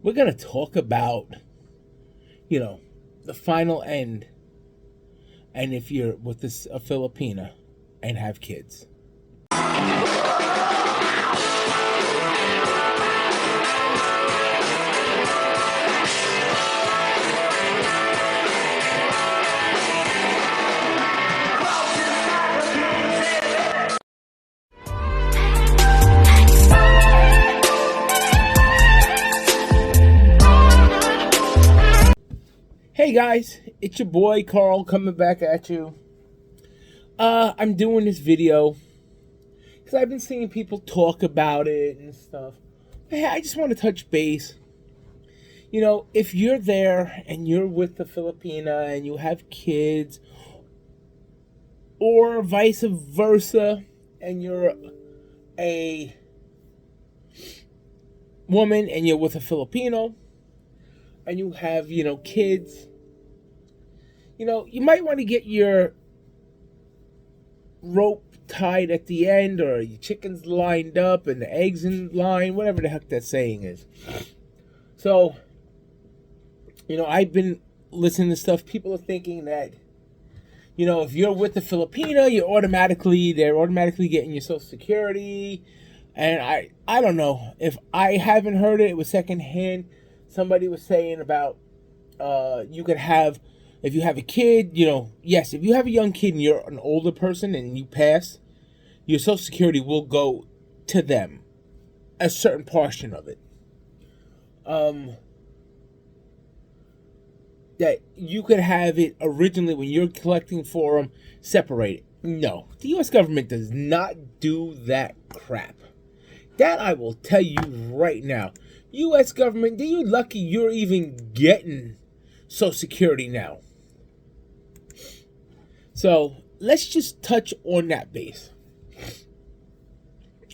we're going to talk about, the final end. And if you're with a Filipina and have kids. Hey guys, it's your boy Carl coming back at you. I'm doing this video because I've been seeing people talk about it and stuff. Hey, I just want to touch base. If you're there and you're with the Filipina and you have kids, or vice versa, and you're a woman and you're with a Filipino and you have, kids, you might want to get your rope tied at the end, or your chickens lined up and the eggs in line, whatever the heck that saying is. So, I've been listening to stuff. People are thinking that, if you're with the Filipina, they're automatically getting your Social Security. And I don't know. If I haven't heard it, it was secondhand. Somebody was saying about you could have, if you have a kid, yes, if you have a young kid and you're an older person and you pass, your Social Security will go to them, a certain portion of it. That you could have it originally when you're collecting for them, separated. No, the U.S. government does not do that crap. That I will tell you right now. U.S. government, you're lucky you're even getting Social Security now. So let's just touch on that base.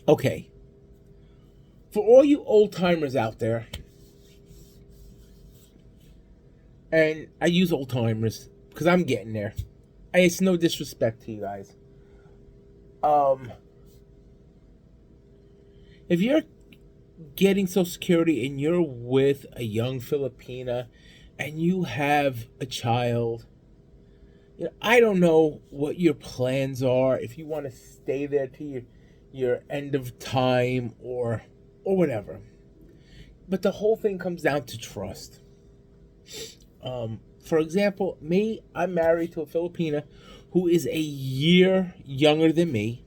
Okay. For all you old timers out there, and I use old timers because I'm getting there. It's no disrespect to you guys. If you're getting Social Security and you're with a young Filipina and you have a child, I don't know what your plans are, if you want to stay there to your end of time or whatever. But the whole thing comes down to trust. For example, I'm married to a Filipina who is a year younger than me.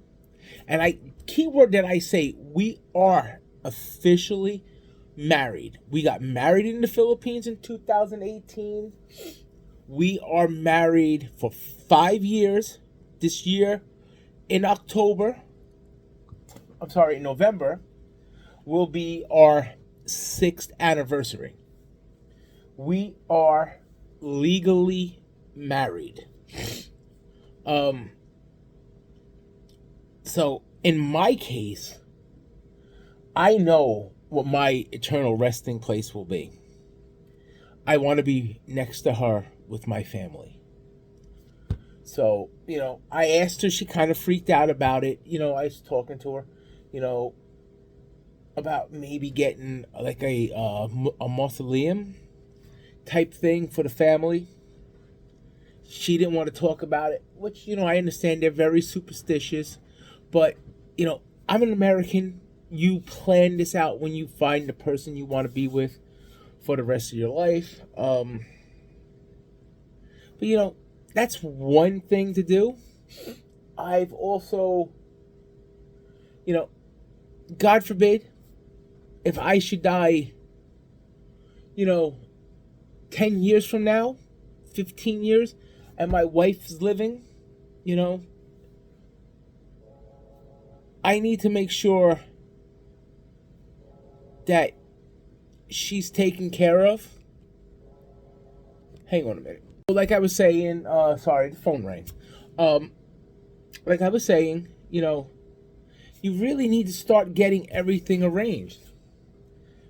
And keyword that I say, we are officially married. We got married in the Philippines in 2018. We are married for 5 years. This year, in November, will be our 6th anniversary. We are legally married. So in my case, I know what my eternal resting place will be. I want to be next to her with my family. So, I asked her, she kind of freaked out about it. I was talking to her, about maybe getting like a mausoleum type thing for the family. She didn't want to talk about it, which, I understand they're very superstitious. But, I'm an American. You plan this out when you find the person you want to be with for the rest of your life. But, that's one thing to do. I've also, God forbid, if I should die, 10 years from now, 15 years, and my wife's living, I need to make sure that she's taken care of. Hang on a minute. Like I was saying, sorry, the phone rang. Like I was saying, you really need to start getting everything arranged.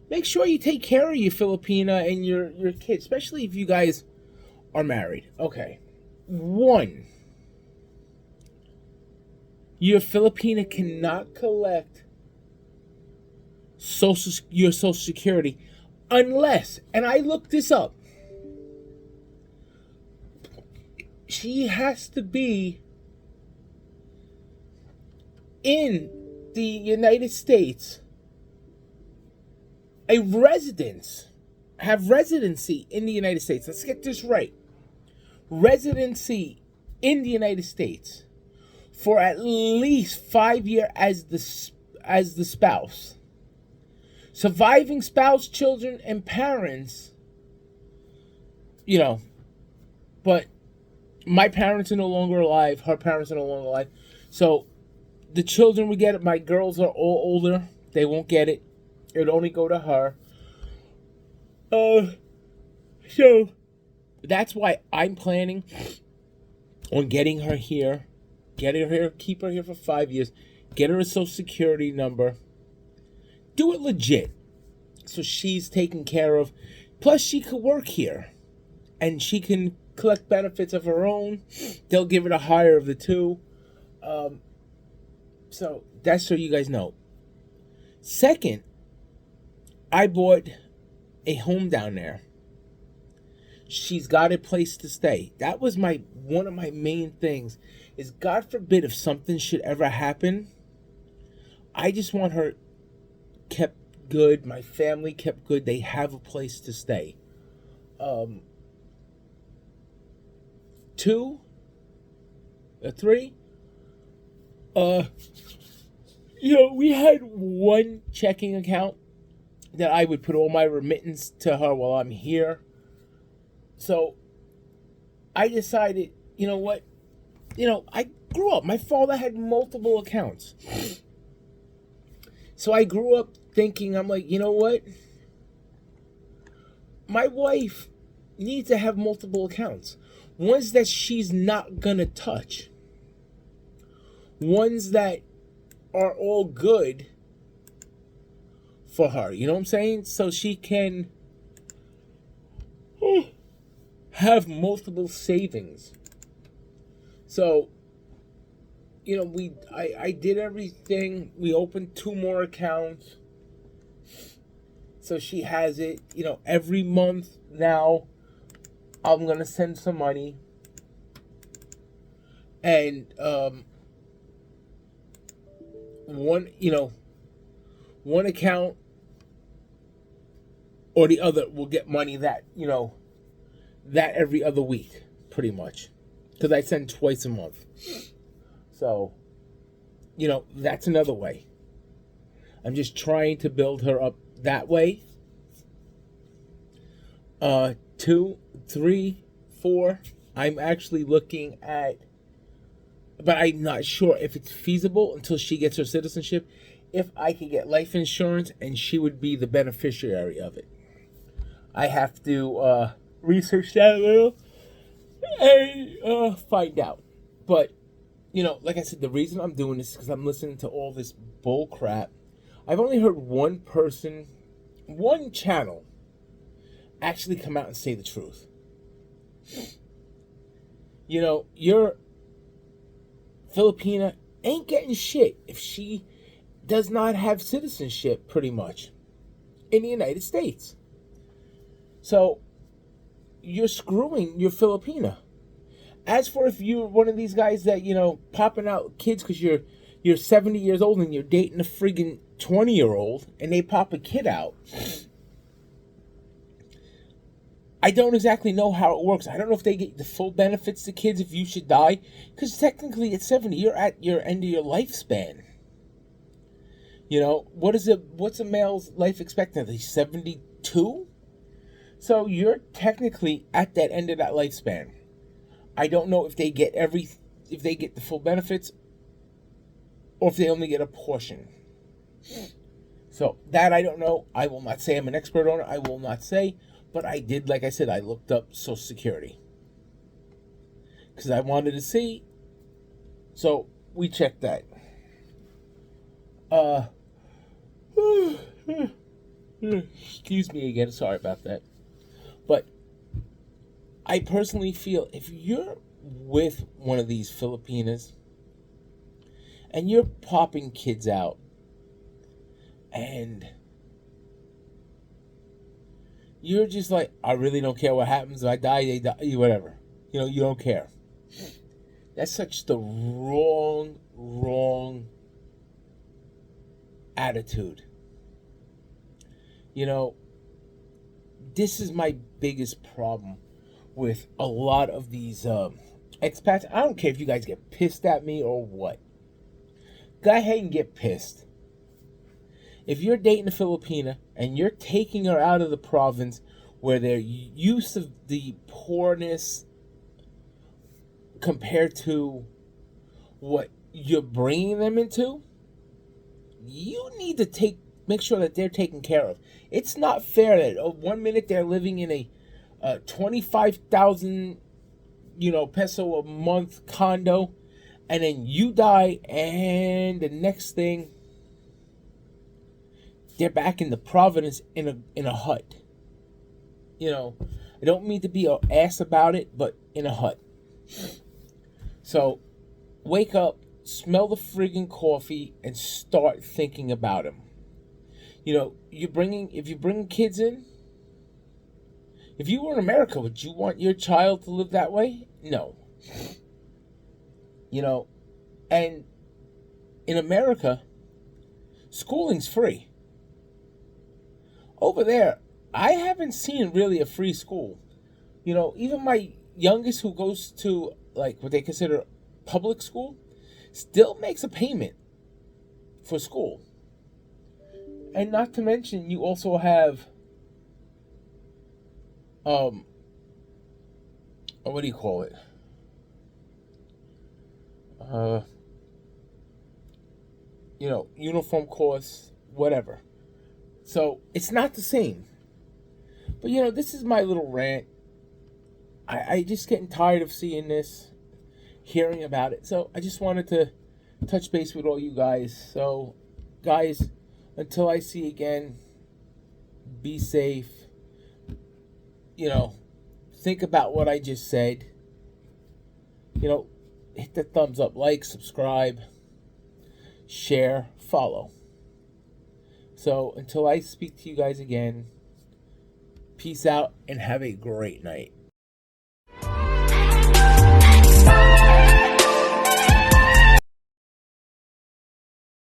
Make sure you take care of your Filipina and your kids, especially if you guys are married. Okay. 1, your Filipina cannot collect your Social Security Unless, and I looked this up, she has to be in the United States, a residence, have residency in the United States. Let's get this right. Residency in the United States for at least 5 years as the spouse. Surviving spouse, children, and parents, but my parents are no longer alive. Her parents are no longer alive. So the children would get it. My girls are all older. They won't get it. It would only go to her. So that's why I'm planning on getting her here. Keep her here for 5 years. Get her a social security number. Do it legit. So she's taken care of. Plus, she could work here. And she can collect benefits of her own. They'll give her the higher of the two. So that's so you guys know. Second, I bought a home down there. She's got a place to stay. That was one of my main things. Is God forbid if something should ever happen, I just want her kept good. My family kept good. They have a place to stay. 2 or 3. We had one checking account that I would put all my remittance to her while I'm here. So I decided, you know what? I grew up. My father had multiple accounts. So I grew up thinking, I'm like, you know what? My wife needs to have multiple accounts. Ones that she's not going to touch. Ones that are all good for her. You know what I'm saying? So she can have multiple savings. So, I did everything. We opened 2 more accounts. So she has it, every month now. I'm going to send some money. And one account or the other will get money that every other week, pretty much. Because I send twice a month. So, that's another way. I'm just trying to build her up that way. 2, 3, 4. I'm actually looking at, but I'm not sure if it's feasible until she gets her citizenship, if I could get life insurance and she would be the beneficiary of it. I have to research that a little and find out. But, like I said, the reason I'm doing this is because I'm listening to all this bull crap. I've only heard one channel, actually come out and say the truth. Your Filipina ain't getting shit if she does not have citizenship, pretty much, in the United States. So, you're screwing your Filipina. As for if you're one of these guys that, popping out kids because you're 70 years old and you're dating a friggin' 20-year-old and they pop a kid out, I don't exactly know how it works. I don't know if they get the full benefits to kids if you should die. Because technically at 70, you're at your end of your lifespan. What's a male's life expectancy? 72? So you're technically at that end of that lifespan. I don't know if they get the full benefits or if they only get a portion. So that I don't know. I will not say I'm an expert on it. I will not say. But I did, like I said, I looked up Social Security. Because I wanted to see. So, we checked that. Excuse me again, sorry about that. But, I personally feel if you're with one of these Filipinas, and you're popping kids out, and you're just like, I really don't care what happens. If I die, they die, whatever. You don't care. That's such the wrong attitude. This is my biggest problem with a lot of these expats. I don't care if you guys get pissed at me or what. Go ahead and get pissed. If you're dating a Filipina and you're taking her out of the province where they're used to the poorness compared to what you're bringing them into, you need to make sure that they're taken care of. It's not fair that 1 minute they're living in a 25,000 peso a month condo, and then you die, and the next thing they're back in the province in a hut. I don't mean to be an ass about it, but in a hut. So wake up, smell the friggin' coffee, and start thinking about them. If you're bringing kids in, if you were in America, would you want your child to live that way? No. And in America, schooling's free. Over there, I haven't seen really a free school. Even my youngest, who goes to like what they consider public school, still makes a payment for school. And not to mention, you also have what do you call it? Uniform costs, whatever. So it's not the same. But this is my little rant. I just getting tired of seeing this, hearing about it. So I just wanted to touch base with all you guys. So guys, until I see you again, be safe. Think about what I just said. Hit the thumbs up, like, subscribe, share, follow. So until I speak to you guys again, peace out and have a great night.